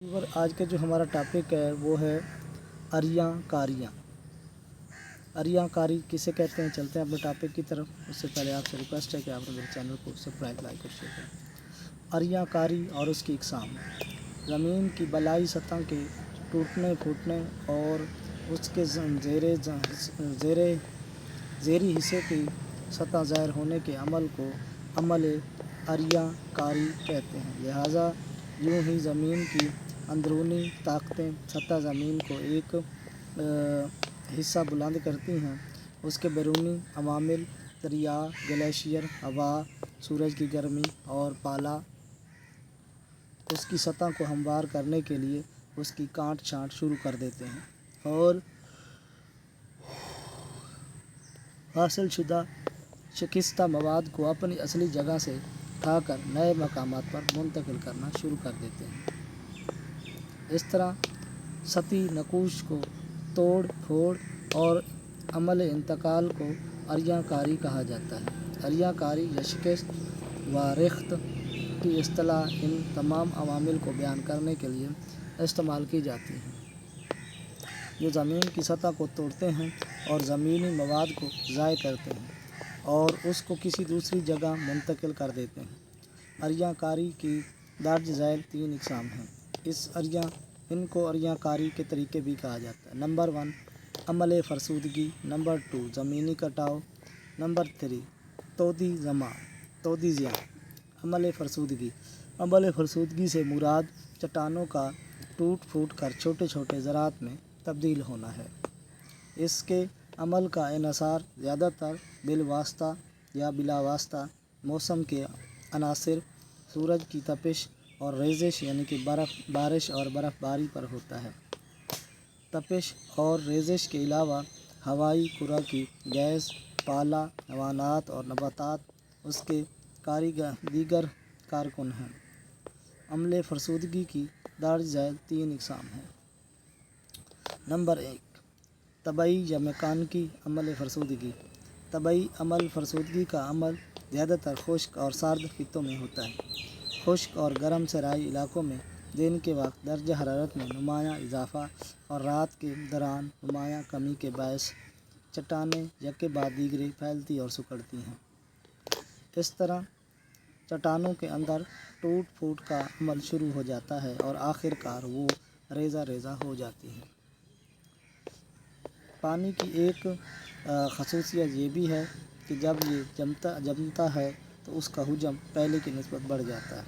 اور آج کا جو ہمارا ٹاپک ہے وہ ہے اریاں کاریاں۔ اریاں کاری کسے کہتے ہیں، چلتے ہیں اپنے ٹاپک کی طرف۔ اس سے پہلے آپ سے ریکویسٹ ہے کہ آپ نے میرے چینل کو سبسکرائب، لائک اور شیئر کریں۔ اریاں کاری اور اس کی اقسام: زمین کی بالائی سطح کے ٹوٹنے پھوٹنے اور اس کے زیریں حصے کی سطح ظاہر ہونے کے عمل کو عمل اریاں کاری کہتے ہیں۔ لہٰذا یوں ہی زمین کی اندرونی طاقتیں سطح زمین کو ایک حصہ بلند کرتی ہیں۔ اس کے بیرونی عوامل دریا، گلیشیئر، ہوا، سورج کی گرمی اور پالا اس کی سطح کو ہموار کرنے کے لیے اس کی کاٹ چھانٹ شروع کر دیتے ہیں اور حاصل شدہ شکستہ مواد کو اپنی اصلی جگہ سے اٹھا کر نئے مقامات پر منتقل کرنا شروع کر دیتے ہیں۔ اس طرح سطحی نقوش کو توڑ پھوڑ اور عمل انتقال کو اریاں کاری کہا جاتا ہے۔ اریاں کاری یا شکست و ریخت کی اصطلاح ان تمام عوامل کو بیان کرنے کے لیے استعمال کی جاتی ہے جو زمین کی سطح کو توڑتے ہیں اور زمینی مواد کو ضائع کرتے ہیں اور اس کو کسی دوسری جگہ منتقل کر دیتے ہیں۔ اریاں کاری کی درج ذیل 3 اقسام ہیں۔ ان کو اریاں کاری کے طریقے بھی کہا جاتا ہے۔ نمبر 1 عمل فرسودگی، نمبر 2 زمینی کٹاؤ، نمبر 3 تودی زیاں۔ عمل فرسودگی سے مراد چٹانوں کا ٹوٹ پھوٹ کر چھوٹے چھوٹے ذرات میں تبدیل ہونا ہے۔ اس کے عمل کا انحصار زیادہ تر بالواسطہ یا بلا واسطہ موسم کے عناصر، سورج کی تپش اور ریزش یعنی کہ بارش اور برف باری پر ہوتا ہے۔ تپش اور ریزش کے علاوہ ہوائی کرہ کی گیس، پالا، حیوانات اور نباتات اس کے دیگر کارکن ہیں۔ عمل فرسودگی کی درج ذیل 3 اقسام ہیں۔ نمبر 1 طبعی یا میکانیکی عمل فرسودگی۔ طبعی عمل فرسودگی کا عمل زیادہ تر خشک اور سرد خطوں میں ہوتا ہے۔ خشک اور گرم صحرائی علاقوں میں دن کے وقت درجہ حرارت میں نمایاں اضافہ اور رات کے دوران نمایاں کمی کے باعث چٹانیں یکے بعد دیگرے پھیلتی اور سکڑتی ہیں۔ اس طرح چٹانوں کے اندر ٹوٹ پھوٹ کا عمل شروع ہو جاتا ہے اور آخر کار وہ ریزہ ریزہ ہو جاتی ہیں۔ پانی کی ایک خصوصیت یہ بھی ہے کہ جب یہ جمتا ہے تو اس کا حجم پہلے کی نسبت بڑھ جاتا ہے۔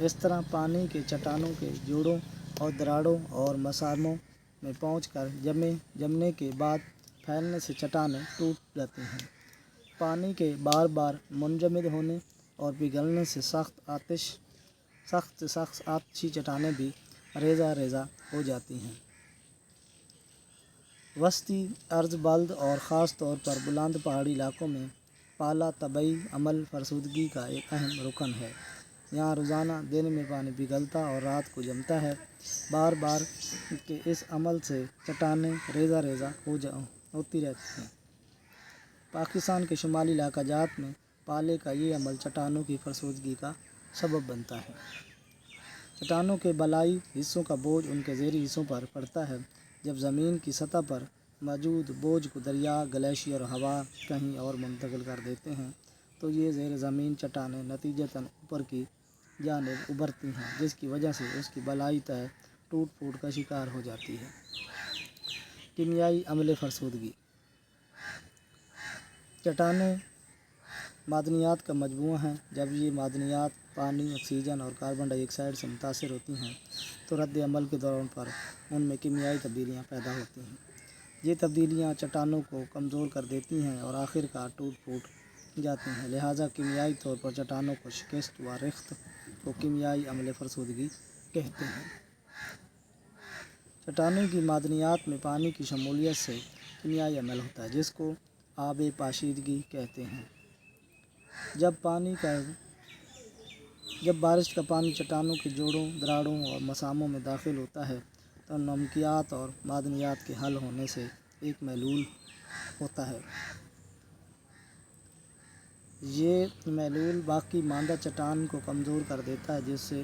اس طرح پانی کے چٹانوں کے جوڑوں اور دراڑوں اور مساموں میں پہنچ کر جمنے کے بعد پھیلنے سے چٹانیں ٹوٹ جاتی ہیں۔ پانی کے بار بار منجمد ہونے اور پگھلنے سے سخت آتشی چٹانیں بھی ریزہ ریزہ ہو جاتی ہیں۔ وسطی عرض بلد اور خاص طور پر بلند پہاڑی علاقوں میں پالا طبعی عمل فرسودگی کا ایک اہم رکن ہے۔ یہاں روزانہ دن میں پانی پگھلتا اور رات کو جمتا ہے۔ بار بار کے اس عمل سے چٹانیں ریزہ ریزہ ہوتی رہتی ہیں۔ پاکستان کے شمالی علاقہ جات میں پالے کا یہ عمل چٹانوں کی فرسودگی کا سبب بنتا ہے۔ چٹانوں کے بالائی حصوں کا بوجھ ان کے زیریں حصوں پر پڑتا ہے۔ جب زمین کی سطح پر موجود بوجھ کو دریا، گلیشیئر اور ہوا کہیں اور منتقل کر دیتے ہیں تو یہ زیر زمین چٹانیں نتیجتاً اوپر کی جانب ابھرتی ہیں، جس کی وجہ سے اس کی بالائی تہہ ٹوٹ پھوٹ کا شکار ہو جاتی ہے۔ کیمیائی عمل فرسودگی: چٹانیں معدنیات کا مجموعہ ہیں۔ جب یہ معدنیات پانی، آکسیجن اور کاربن ڈائی آکسائیڈ سے متاثر ہوتی ہیں تو رد عمل کے دوران پر ان میں کیمیائی تبدیلیاں پیدا ہوتی ہیں۔ یہ تبدیلیاں چٹانوں کو کمزور کر دیتی ہیں اور آخر کار ٹوٹ پھوٹ جاتی ہیں۔ لہٰذا کیمیائی طور پر چٹانوں کی شکست و ریخت کو کیمیائی عمل فرسودگی کہتے ہیں۔ چٹانوں کی معدنیات میں پانی کی شمولیت سے کیمیائی عمل ہوتا ہے جس کو آب پاشیدگی کہتے ہیں۔ جب بارش کا پانی چٹانوں کے جوڑوں، دراڑوں اور مساموں میں داخل ہوتا ہے تو نمکیات اور معدنیات کے حل ہونے سے ایک محلول ہوتا ہے۔ یہ محلول باقی ماندہ چٹان کو کمزور کر دیتا ہے جس سے